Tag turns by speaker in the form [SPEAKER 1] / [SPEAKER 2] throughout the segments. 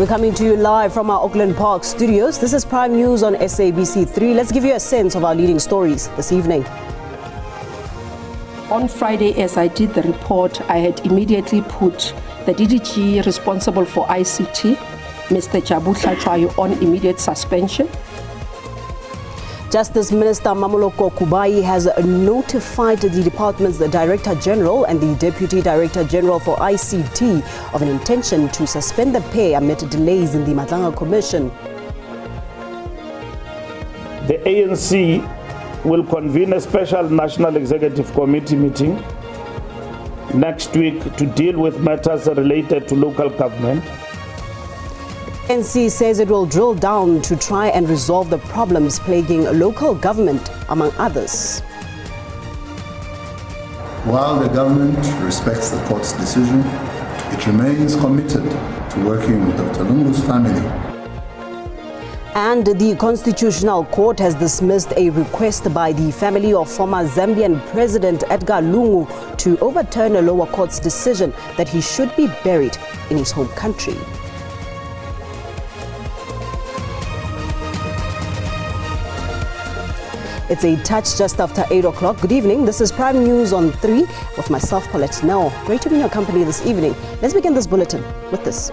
[SPEAKER 1] We're coming to you live from our Auckland Park studios. This is Prime News on SABC 3. Let's give you a sense of our leading stories this evening.
[SPEAKER 2] On Friday, as I did the report, I had immediately put the DDG responsible for ICT, Mr. Jabutla Chwayo, on immediate suspension.
[SPEAKER 1] Justice Minister Mamoloko Kubai has notified the department's Director General and the Deputy Director General for ICT of an intention to suspend the pay amid delays in the Madlanga Commission.
[SPEAKER 3] The ANC will convene a special National Executive Committee meeting next week to deal with matters related to local government.
[SPEAKER 1] ANC says it will drill down to try and resolve the problems plaguing local government, among others.
[SPEAKER 4] While the government respects the court's decision, it remains committed to working with Dr. Lungu's family.
[SPEAKER 1] And the Constitutional Court has dismissed a request by the family of former Zambian President Edgar Lungu to overturn a lower court's decision that he should be buried in his home country. It's a touch just after 8 o'clock. Good evening. This is Prime News on 3 with myself, Paulette Nell. Great to be in your company this evening. Let's begin this bulletin with this.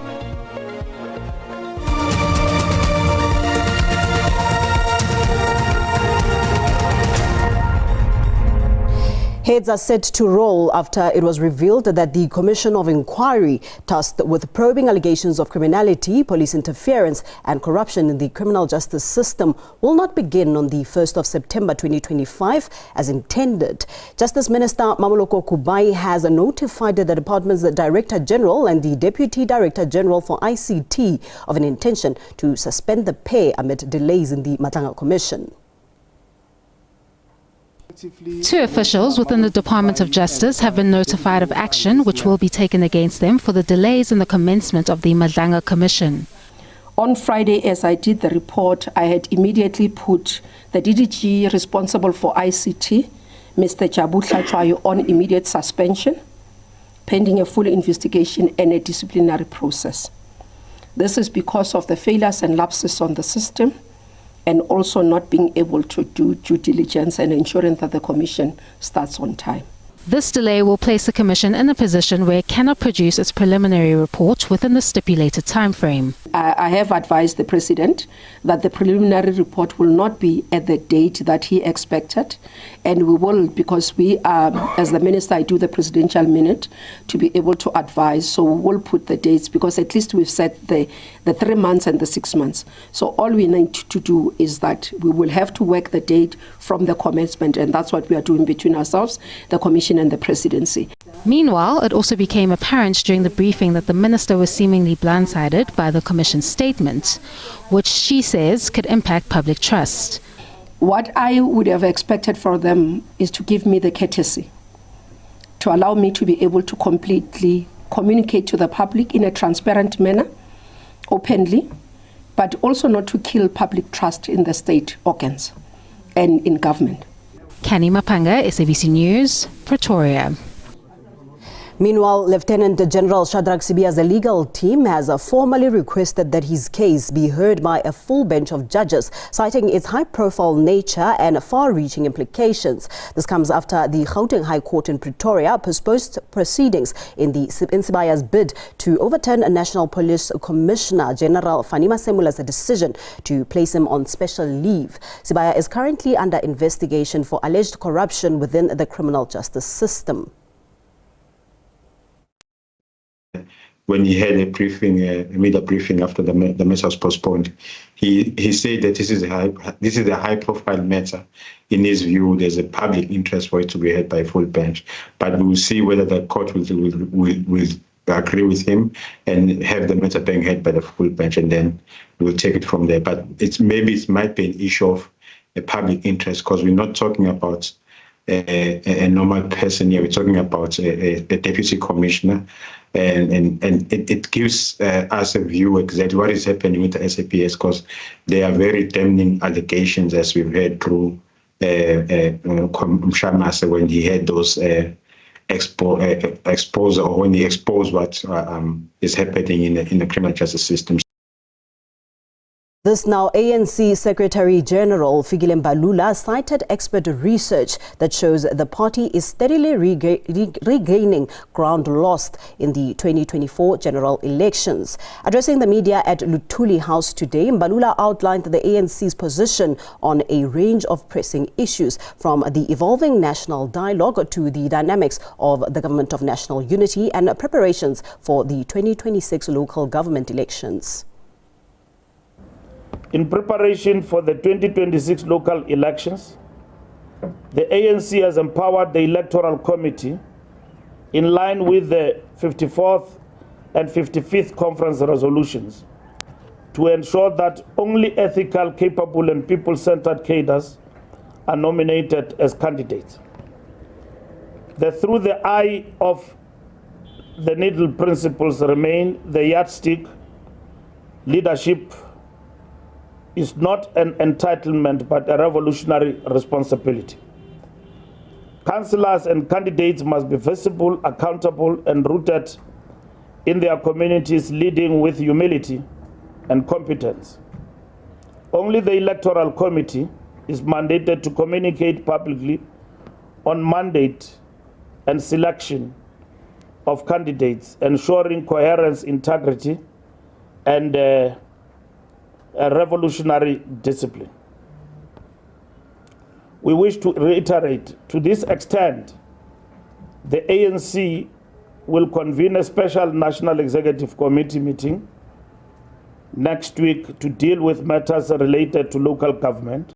[SPEAKER 1] Heads are set to roll after it was revealed that the Commission of Inquiry tasked with probing allegations of criminality, police interference and corruption in the criminal justice system will not begin on the 1st of September 2025 as intended. Justice Minister Mamoloko Kubai has notified the department's Director General and the Deputy Director General for ICT of an intention to suspend the pay amid delays in the Madlanga Commission.
[SPEAKER 5] Two officials within the Department of Justice have been notified of action which will be taken against them for the delays in the commencement of the Madlanga Commission.
[SPEAKER 2] On Friday, as I did the report, I had immediately put the DDG responsible for ICT, Mr. Jabutla Chwayo, on immediate suspension, pending a full investigation and a disciplinary process. This is because of the failures and lapses on the system, and also not being able to do due diligence and ensuring that the Commission starts on time.
[SPEAKER 5] This delay will place the Commission in a position where it cannot produce its preliminary report within the stipulated time frame.
[SPEAKER 2] I have advised the President that the preliminary report will not be at the date that he expected, and we will, because we are, as the Minister, I do the Presidential Minute to be able to advise, so we will put the dates, because at least we've set the 3 months and the 6 months. So all we need to do is that we will have to work the date from the commencement, and that's what we are doing between ourselves, the Commission and the Presidency.
[SPEAKER 5] Meanwhile, it also became apparent during the briefing that the Minister was seemingly blindsided by the Commission's statement, which she says could impact public trust.
[SPEAKER 2] What I would have expected for them is to give me the courtesy to allow me to be able to completely communicate to the public in a transparent manner, openly, but also not to kill public trust in the state organs and in government.
[SPEAKER 5] Kani Mapanga, SABC News, Pretoria.
[SPEAKER 1] Meanwhile, Lieutenant General Shadrack Sibiya's legal team has formally requested that his case be heard by a full bench of judges, citing its high-profile nature and far-reaching implications. This comes after the Gauteng High Court in Pretoria postponed proceedings in Sibiya's bid to overturn a National Police Commissioner General Fanima Semula's decision to place him on special leave. Sibiya is currently under investigation for alleged corruption within the criminal justice system.
[SPEAKER 6] When he had a briefing, a media briefing after the matter was postponed, he said that this is a high-profile matter. In his view, there's a public interest for it to be heard by a full bench. But we will see whether the court will agree with him and have the matter being heard by the full bench, and then we'll take it from there. But it might be an issue of a public interest, because we're not talking about a normal person here. We're talking about a deputy commissioner, and it gives us a view exactly what is happening with the SAPS, because they are very damning allegations, as we've heard through Mshamasa when he had those expose or when he exposed what is happening in the criminal justice system.
[SPEAKER 1] This now, ANC Secretary General Fikile Mbalula cited expert research that shows the party is steadily regaining ground lost in the 2024 general elections. Addressing the media at Luthuli House today, Mbalula outlined the ANC's position on a range of pressing issues, from the evolving national dialogue to the dynamics of the Government of National Unity and preparations for the 2026 local government elections.
[SPEAKER 3] In preparation for the 2026 local elections, the ANC has empowered the Electoral Committee in line with the 54th and 55th conference resolutions to ensure that only ethical, capable and people-centered cadres are nominated as candidates. Through the eye of the needle principles remain the yardstick. Leadership is not an entitlement but a revolutionary responsibility. Councillors and candidates must be visible, accountable and rooted in their communities, leading with humility and competence. Only the Electoral Committee is mandated to communicate publicly on mandate and selection of candidates, ensuring coherence, integrity and a revolutionary discipline. We wish to reiterate, to this extent, the ANC will convene a special National Executive Committee meeting next week to deal with matters related to local government.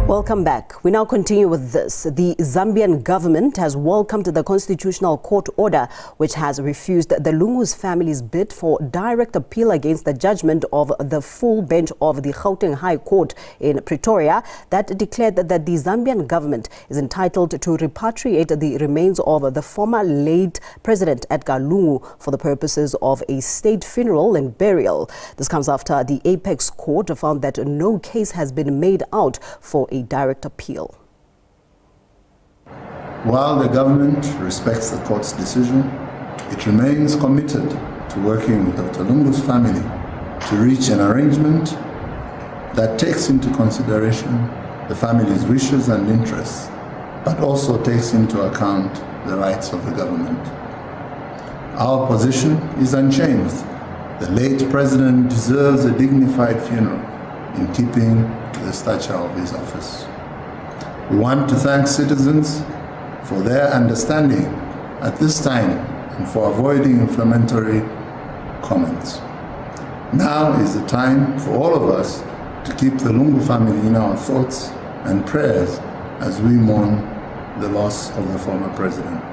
[SPEAKER 1] Welcome back. We now continue with this. The Zambian government has welcomed the Constitutional Court order, which has refused the Lungu's family's bid for direct appeal against the judgment of the full bench of the Gauteng High Court in Pretoria that declared that the Zambian government is entitled to repatriate the remains of the former late President Edgar Lungu for the purposes of a state funeral and burial. This comes after the Apex Court found that no case has been made out for a direct appeal.
[SPEAKER 4] While the government respects the court's decision, it remains committed to working with Dr. Lungu's family to reach an arrangement that takes into consideration the family's wishes and interests, but also takes into account the rights of the government. Our position is unchanged. The late president deserves a dignified funeral in keeping with the stature of his office. We want to thank citizens for their understanding at this time and for avoiding inflammatory comments. Now is the time for all of us to keep the Lungu family in our thoughts and prayers as we mourn the loss of the former president.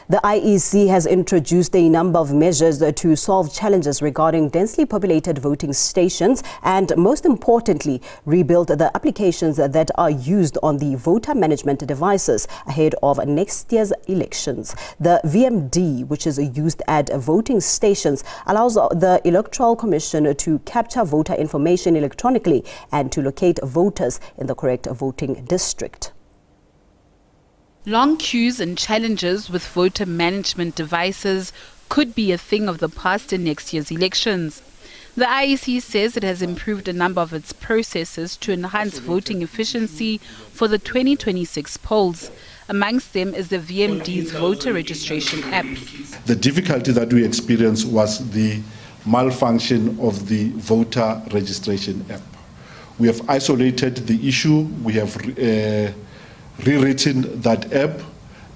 [SPEAKER 1] The IEC has introduced a number of measures to solve challenges regarding densely populated voting stations and, most importantly, rebuild the applications that are used on the voter management devices ahead of next year's elections. The VMD, which is used at voting stations, allows the Electoral Commission to capture voter information electronically and to locate voters in the correct voting district.
[SPEAKER 7] Long queues and challenges with voter management devices could be a thing of the past in next year's elections. The IEC says it has improved a number of its processes to enhance voting efficiency for the 2026 polls. Amongst them is the VMD's voter registration app.
[SPEAKER 8] The difficulty that we experienced was the malfunction of the voter registration app. We have isolated the issue. We have rewritten that app,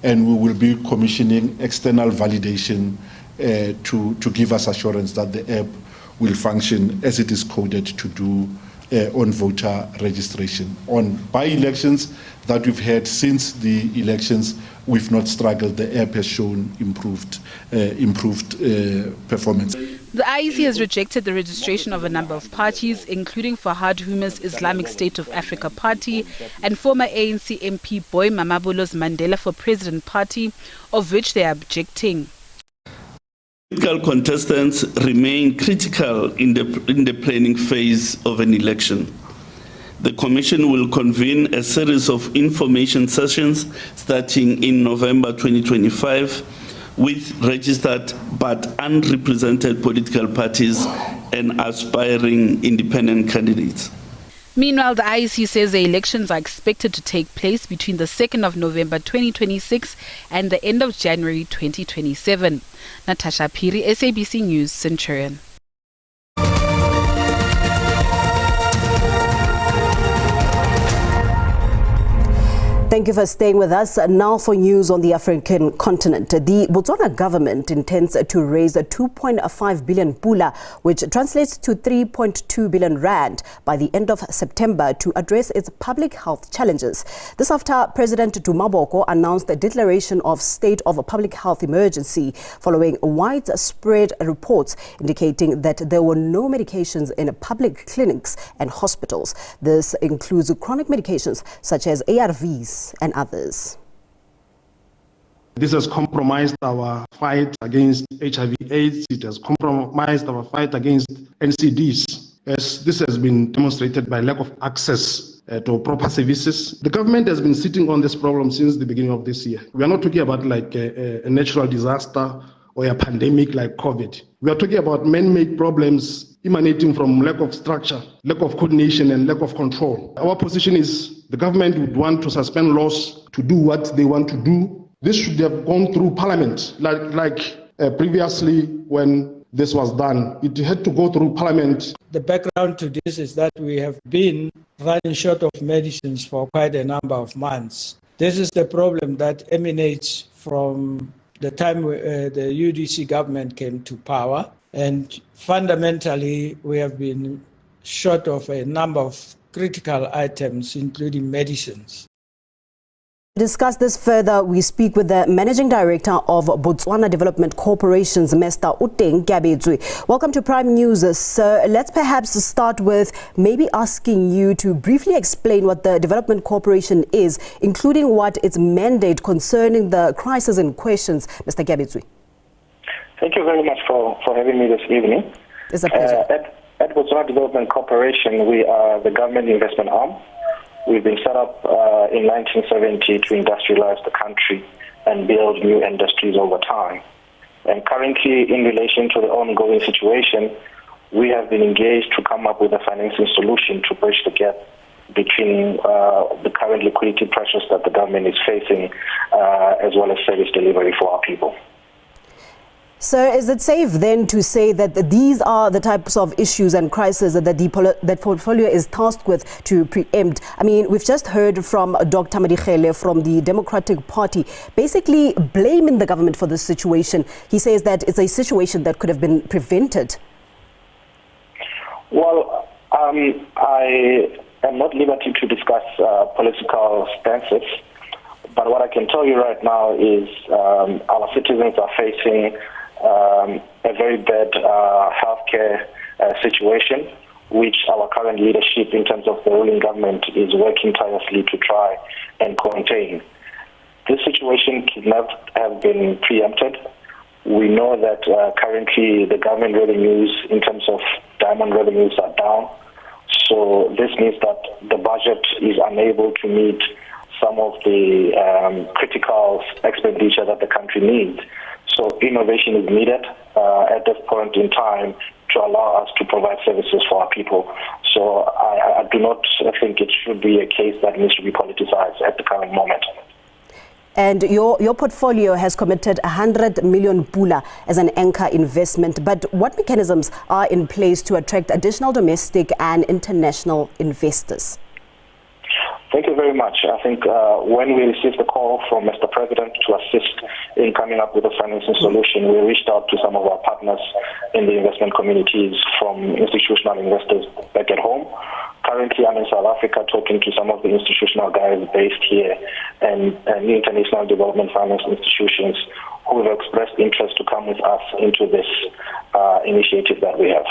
[SPEAKER 8] and we will be commissioning external validation to give us assurance that the app will function as it is coded to do on voter registration. On by-elections that we've had since the elections, we've not struggled. The app has shown improved performance.
[SPEAKER 7] The IEC has rejected the registration of a number of parties, including Fahad Huma's Islamic State of Africa Party and former ANC MP Boy Mamabolo's Mandela for President Party, of which they are objecting.
[SPEAKER 9] Political contestants remain critical in the planning phase of an election. the Commission will convene a series of information sessions starting in November 2025 with registered but unrepresented political parties and aspiring independent candidates.
[SPEAKER 7] Meanwhile, the IEC says the elections are expected to take place between the 2nd of November 2026 and the end of January 2027. Natasha Piri, SABC News, Centurion.
[SPEAKER 1] Thank you for staying with us. Now for news on the African continent. The Botswana government intends to raise 2.5 billion pula, which translates to 3.2 billion rand, by the end of September to address its public health challenges. This after President Dumaboko announced a declaration of state of a public health emergency following widespread reports indicating that there were no medications in public clinics and hospitals. This includes chronic medications such as ARVs and others.
[SPEAKER 10] This has compromised our fight against HIV/AIDS. It has compromised our fight against NCDs, as this has been demonstrated by lack of access to proper services. The government has been sitting on this problem since the beginning of this year. We are not talking about like a natural disaster or a pandemic like COVID. We are talking about man-made problems emanating from lack of structure, lack of coordination, and lack of control. Our position is the government would want to suspend laws to do what they want to do. This should have gone through Parliament, like previously when this was done. It had to go through Parliament.
[SPEAKER 11] The background to this is that we have been running short of medicines for quite a number of months. This is the problem that emanates from the time the UDC government came to power. And fundamentally, we have been short of a number of critical items, including medicines.
[SPEAKER 1] To discuss this further, we speak with the Managing Director of Botswana Development Corporations, Mr. Uteng Gabetswe. Welcome to Prime News, sir. Let's perhaps start with maybe asking you to briefly explain what the Development Corporation is, including what its mandate concerning the crisis in questions. Mr. Gabetswe.
[SPEAKER 12] Thank you very much for having me this evening.
[SPEAKER 1] It's a pleasure.
[SPEAKER 12] At Botswana Development Corporation, we are the government investment arm. We've been set up in 1970 to industrialize the country and build new industries over time. And currently, in relation to the ongoing situation, we have been engaged to come up with a financing solution to bridge the gap between the current liquidity pressures that the government is facing, as well as service delivery for our people.
[SPEAKER 1] So is it safe then to say that these are the types of issues and crises that that portfolio is tasked with to preempt? I mean, we've just heard from Dr. Madikele from the Democratic Party, basically blaming the government for this situation. He says that it's a situation that could have been prevented.
[SPEAKER 12] Well, I am not liberty to discuss political stances, but what I can tell you right now is our citizens are facing a very bad healthcare situation, which our current leadership in terms of the ruling government is working tirelessly to try and contain. This situation could not have been preempted. We know that currently the government revenues in terms of diamond revenues are down. So this means that the budget is unable to meet some of the critical expenditure that the country needs. So innovation is needed at this point in time to allow us to provide services for our people. So I do not think it should be a case that needs to be politicized at the current moment.
[SPEAKER 1] And your portfolio has committed 100 million pula as an anchor investment. But what mechanisms are in place to attract additional domestic and international investors?
[SPEAKER 12] Thank you very much. I think when we received the call from Mr. President to assist in coming up with a financing solution, we reached out to some of our partners in the investment communities, from institutional investors back at home. Currently, I'm in South Africa talking to some of the institutional guys based here and the international development finance institutions who have expressed interest to come with us into this initiative that we have.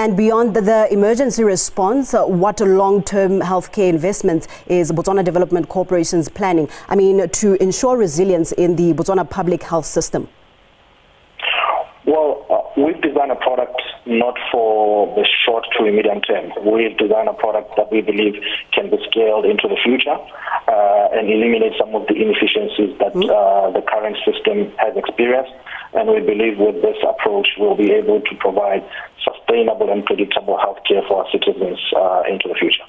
[SPEAKER 1] And beyond the emergency response, what long-term healthcare investments is Botswana Development Corporation's planning? I mean, to ensure resilience in the Botswana public health system?
[SPEAKER 12] Well, we've designed a product not for the short to medium term. We've designed a product that we believe can be scaled into the future and eliminate some of the inefficiencies that the current system has experienced. And we believe with this approach, we'll be able to provide sustainable and predictable healthcare for our citizens into the future.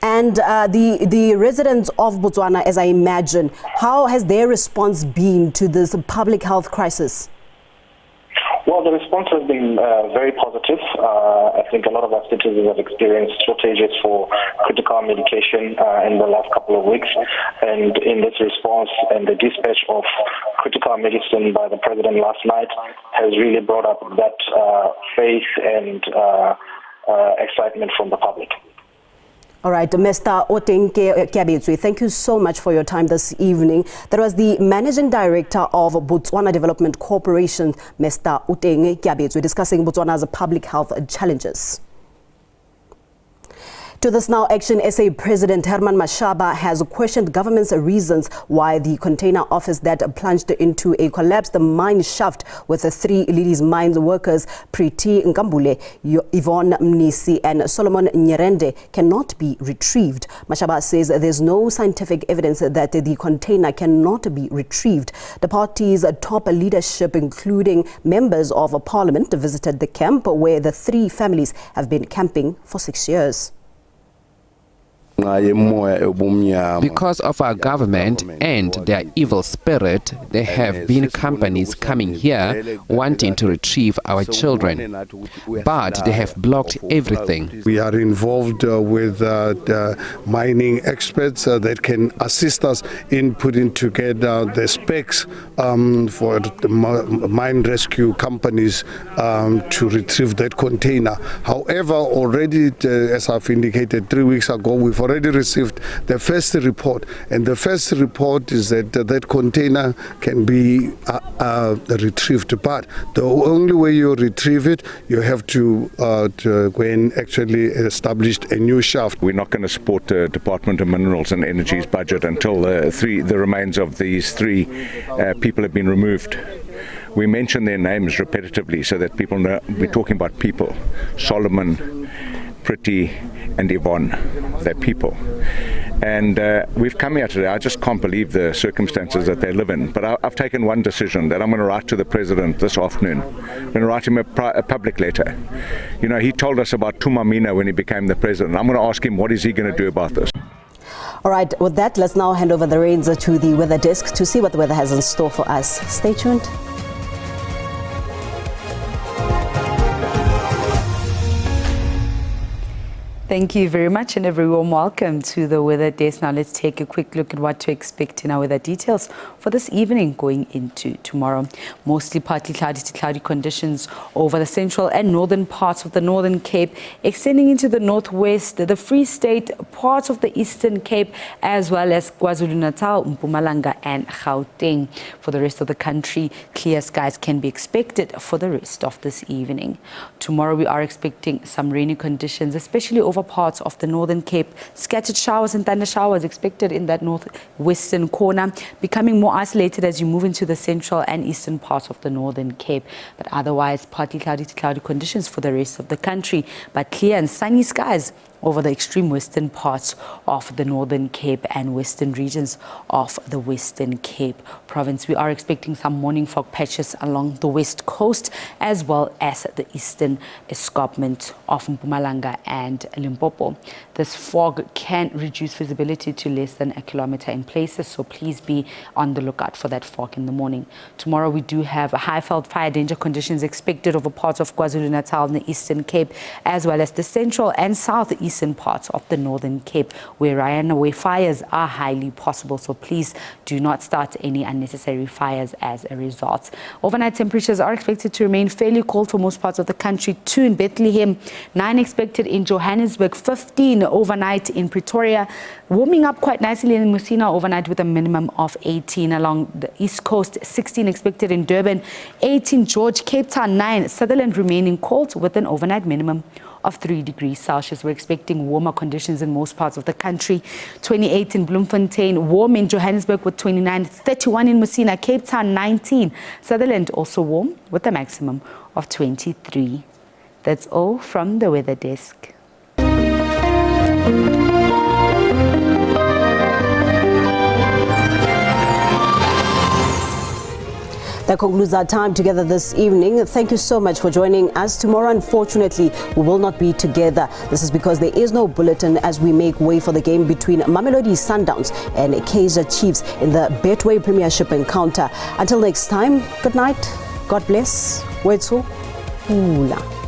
[SPEAKER 1] And the residents of Botswana, as I imagine, how has their response been to this public health crisis?
[SPEAKER 12] Well, the response has been very positive. I think a lot of our citizens have experienced shortages for critical medication in the last couple of weeks. And in this response and the dispatch of critical medicine by the president last night has really brought up that faith and excitement from the public.
[SPEAKER 1] All right, Mr. Otenke Kiabetswe, thank you so much for your time this evening. That was the Managing Director of Botswana Development Corporation, Mr. Otenke Kiabetswe, discussing Botswana's public health challenges. To this now, Action SA President Herman Mashaba has questioned government's reasons why the container office that plunged into a collapsed mine shaft with the 3 Ladies Mines workers, Priti Nkambule, Yvonne Mnisi and Solomon Nyerende, cannot be retrieved. Mashaba says there's no scientific evidence that the container cannot be retrieved. The party's top leadership, including members of parliament, visited the camp where the 3 families have been camping for 6 years.
[SPEAKER 13] Because of our government and their evil spirit, there have been companies coming here wanting to retrieve our children, but they have blocked everything.
[SPEAKER 14] We are involved with the mining experts that can assist us in putting together the specs for the mine rescue companies to retrieve that container. However, already, as I've indicated 3 weeks ago, we've already received the first report, and the first report is that that container can be retrieved, but the only way you retrieve it, you have to go and actually establish a new shaft.
[SPEAKER 15] We're not going to support the Department of Minerals and Energy's budget until the remains of these 3 people have been removed. We mention their names repetitively so that people know we're talking about people. Solomon, Priti and Yvonne, they're people. And we've come here today. I just can't believe the circumstances that they live in. But I've taken one decision that I'm going to write to the president this afternoon. I'm going to write him a public letter. You know, he told us about Tumamina when he became the president. I'm going to ask him what is he going to do about this.
[SPEAKER 1] All right, with that, let's now hand over the reins to the weather desk to see what the weather has in store for us. Stay tuned.
[SPEAKER 16] Thank you very much, and everyone, welcome to the weather desk. Now let's take a quick look at what to expect in our weather details for this evening going into tomorrow. Mostly partly cloudy to cloudy conditions over the central and northern parts of the Northern Cape, extending into the northwest, the Free State, parts of the Eastern Cape, as well as KwaZulu-Natal, Mpumalanga and Gauteng. For the rest of the country, clear skies can be expected for the rest of this evening. Tomorrow we are expecting some rainy conditions, especially over parts of the Northern Cape. Scattered showers and thunder showers expected in that northwestern corner, becoming more isolated as you move into the central and eastern parts of the Northern Cape. But otherwise, partly cloudy to cloudy conditions for the rest of the country, but clear and sunny skies over the extreme western parts of the Northern Cape and western regions of the Western Cape province. We are expecting some morning fog patches along the west coast, as well as the eastern escarpment of Mpumalanga and Limpopo. This fog can reduce visibility to less than a kilometer in places, so please be on the lookout for that fog in the morning. Tomorrow we do have high-felt fire danger conditions expected over parts of KwaZulu-Natal and the Eastern Cape, as well as the central and southeastern parts of the Northern Cape, where runaway fires are highly possible, so please do not start any unnecessary fires as a result. Overnight temperatures are expected to remain fairly cold for most parts of the country. 2 in Bethlehem, 9 expected in Johannesburg, 15 overnight in Pretoria, warming up quite nicely in Musina overnight with a minimum of 18 along the east coast, 16 expected in Durban, 18 George, Cape Town 9, Sutherland remaining cold with an overnight minimum of 3 degrees Celsius. We're expecting warmer conditions in most parts of the country. 28 in Bloemfontein, warm in Johannesburg with 29, 31 in Musina, Cape Town 19. Sutherland also warm with a maximum of 23. That's all from the weather desk.
[SPEAKER 1] That concludes our time together this evening. Thank you so much for joining us. Tomorrow, unfortunately, we will not be together. This is because there is no bulletin as we make way for the game between Mamelodi Sundowns and Kaizer Chiefs in the Betway Premiership encounter. Until next time, good night, God bless, Wetsu, Ula.